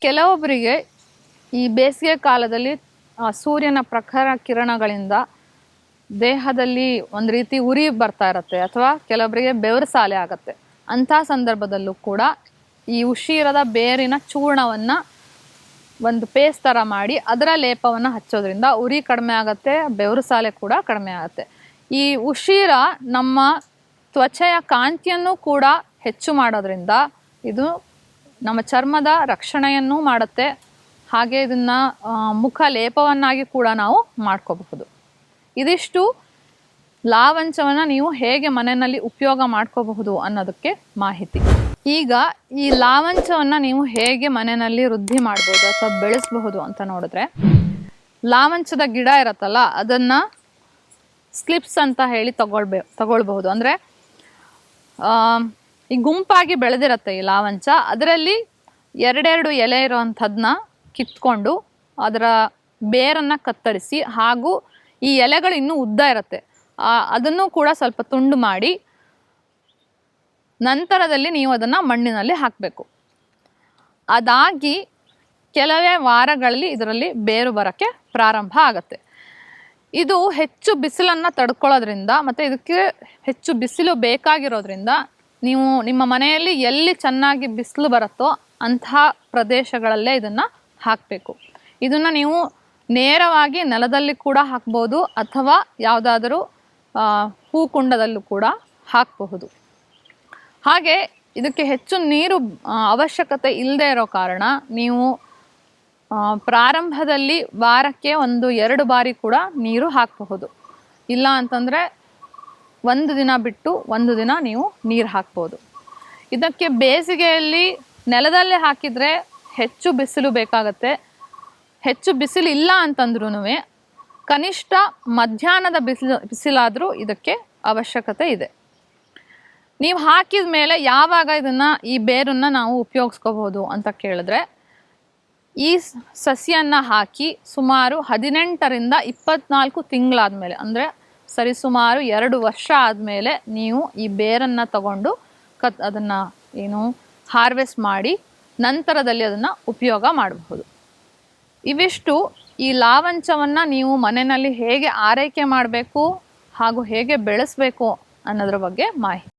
ಕೆಲವೊಬ್ಬರಿಗೆ ಈ ಬೇಸಿಗೆ ಕಾಲದಲ್ಲಿ ಸೂರ್ಯನ ಪ್ರಖರ ಕಿರಣಗಳಿಂದ ದೇಹದಲ್ಲಿ ಒಂದು ರೀತಿ ಉರಿ ಬರ್ತಾ ಇರುತ್ತೆ, ಅಥವಾ ಕೆಲವೊಬ್ಬರಿಗೆ ಬೆವರು ಸಾಲೆ ಆಗುತ್ತೆ. ಅಂಥ ಸಂದರ್ಭದಲ್ಲೂ ಕೂಡ ಈ ಉಷಿರದ ಬೇರಿನ ಚೂರ್ಣವನ್ನು ಒಂದು ಪೇಸ್ಟ್ ಥರ ಮಾಡಿ ಅದರ ಲೇಪವನ್ನು ಹಚ್ಚೋದ್ರಿಂದ ಉರಿ ಕಡಿಮೆ ಆಗುತ್ತೆ, ಬೆವರು ಸಾಲೆ ಕೂಡ ಕಡಿಮೆ ಆಗುತ್ತೆ. ಈ ಉಷಿರ ನಮ್ಮ ತ್ವಚೆಯ ಕಾಂತಿಯನ್ನು ಕೂಡ ಹೆಚ್ಚು ಮಾಡೋದ್ರಿಂದ ಇದು ನಮ್ಮ ಚರ್ಮದ ರಕ್ಷಣೆಯನ್ನು ಮಾಡುತ್ತೆ. ಹಾಗೆ ಇದನ್ನು ಮುಖ ಲೇಪವನ್ನಾಗಿ ಕೂಡ ನಾವು ಮಾಡ್ಕೋಬಹುದು. ಇದಿಷ್ಟು ಲಾವಂಚವನ್ನು ನೀವು ಹೇಗೆ ಮನೆಯಲ್ಲಿ ಉಪಯೋಗ ಮಾಡ್ಕೋಬಹುದು ಅನ್ನೋದಕ್ಕೆ ಮಾಹಿತಿ. ಈಗ ಈ ಲಾವಂಚವನ್ನು ನೀವು ಹೇಗೆ ಮನೆಯಲ್ಲಿ ವೃದ್ಧಿ ಮಾಡ್ಬೋದು ಅಥವಾ ಬೆಳೆಸಬಹುದು ಅಂತ ನೋಡಿದ್ರೆ, ಲಾವಂಚದ ಗಿಡ ಇರತ್ತಲ್ಲ ಅದನ್ನು ಸ್ಲಿಪ್ಸ್ ಅಂತ ಹೇಳಿ ತಗೊಳ್ಬಹುದು. ಅಂದರೆ ಈ ಗುಂಪಾಗಿ ಬೆಳೆದಿರತ್ತೆ ಈ ಲಾವಂಚ, ಅದರಲ್ಲಿ ಎರಡೆರಡು ಎಲೆ ಇರೋವಂಥದ್ದನ್ನ ಕಿತ್ಕೊಂಡು ಅದರ ಬೇರನ್ನು ಕತ್ತರಿಸಿ, ಹಾಗೂ ಈ ಎಲೆಗಳು ಇನ್ನೂ ಉದ್ದ ಇರುತ್ತೆ ಅದನ್ನು ಕೂಡ ಸ್ವಲ್ಪ ತುಂಡು ಮಾಡಿ ನಂತರದಲ್ಲಿ ನೀವು ಅದನ್ನು ಮಣ್ಣಿನಲ್ಲಿ ಹಾಕಬೇಕು. ಅದಾಗಿ ಕೆಲವೇ ವಾರಗಳಲ್ಲಿ ಇದರಲ್ಲಿ ಬೇರು ಬರೋಕ್ಕೆ ಪ್ರಾರಂಭ ಆಗುತ್ತೆ. ಇದು ಹೆಚ್ಚು ಬಿಸಿಲನ್ನು ತಡ್ಕೊಳ್ಳೋದ್ರಿಂದ ಮತ್ತು ಇದಕ್ಕೆ ಹೆಚ್ಚು ಬಿಸಿಲು ಬೇಕಾಗಿರೋದ್ರಿಂದ ನೀವು ನಿಮ್ಮ ಮನೆಯಲ್ಲಿ ಎಲ್ಲಿ ಚೆನ್ನಾಗಿ ಬಿಸಿಲು ಬರುತ್ತೋ ಅಂತಹ ಪ್ರದೇಶಗಳಲ್ಲೇ ಇದನ್ನು ಹಾಕಬೇಕು. ಇದನ್ನು ನೀವು ನೇರವಾಗಿ ನೆಲದಲ್ಲಿ ಕೂಡ ಹಾಕ್ಬೋದು, ಅಥವಾ ಯಾವುದಾದರೂ ಹೂಕುಂಡದಲ್ಲೂ ಕೂಡ ಹಾಕಬಹುದು. ಹಾಗೆ ಇದಕ್ಕೆ ಹೆಚ್ಚು ನೀರು ಅವಶ್ಯಕತೆ ಇಲ್ಲದೆ ಇರೋ ಕಾರಣ ನೀವು ಪ್ರಾರಂಭದಲ್ಲಿ ವಾರಕ್ಕೆ 1-2 ಬಾರಿ ಕೂಡ ನೀರು ಹಾಕಬಹುದು. ಇಲ್ಲ ಅಂತಂದರೆ 1 ದಿನ ಬಿಟ್ಟು 1 ದಿನ ನೀವು ನೀರು ಹಾಕ್ಬೋದು. ಇದಕ್ಕೆ ಬೇಸಿಗೆಯಲ್ಲಿ ನೆಲದಲ್ಲೇ ಹಾಕಿದರೆ ಹೆಚ್ಚು ಬಿಸಿಲು ಬೇಕಾಗತ್ತೆ. ಹೆಚ್ಚು ಬಿಸಿಲು ಇಲ್ಲ ಅಂತಂದ್ರೂ ಕನಿಷ್ಠ ಮಧ್ಯಾಹ್ನದ ಬಿಸಿಲಾದರೂ ಇದಕ್ಕೆ ಅವಶ್ಯಕತೆ ಇದೆ. ನೀವು ಹಾಕಿದ ಮೇಲೆ ಯಾವಾಗ ಈ ಬೇರನ್ನು ನಾವು ಉಪಯೋಗಿಸ್ಕೋಬಹುದು ಅಂತ ಕೇಳಿದ್ರೆ, ಈ ಸಸಿಯನ್ನು ಹಾಕಿ ಸುಮಾರು 18ರಿಂದ 24 ತಿಂಗಳಾದಮೇಲೆ, ಅಂದರೆ ಸರಿಸುಮಾರು 2 ವರ್ಷ ಆದಮೇಲೆ ನೀವು ಈ ಬೇರನ್ನು ತಗೊಂಡು ಅದನ್ನು ಹಾರ್ವೆಸ್ಟ್ ಮಾಡಿ ನಂತರದಲ್ಲಿ ಅದನ್ನು ಉಪಯೋಗ ಮಾಡಬಹುದು. ಇವಿಷ್ಟು ಈ ಲಾವಂಚವನ್ನು ನೀವು ಮನೆಯಲ್ಲಿ ಹೇಗೆ ಆರೈಕೆ ಮಾಡಬೇಕು ಹಾಗೂ ಹೇಗೆ ಬೆಳೆಸಬೇಕು ಅನ್ನೋದ್ರ ಬಗ್ಗೆ ಮಾಹಿತಿ.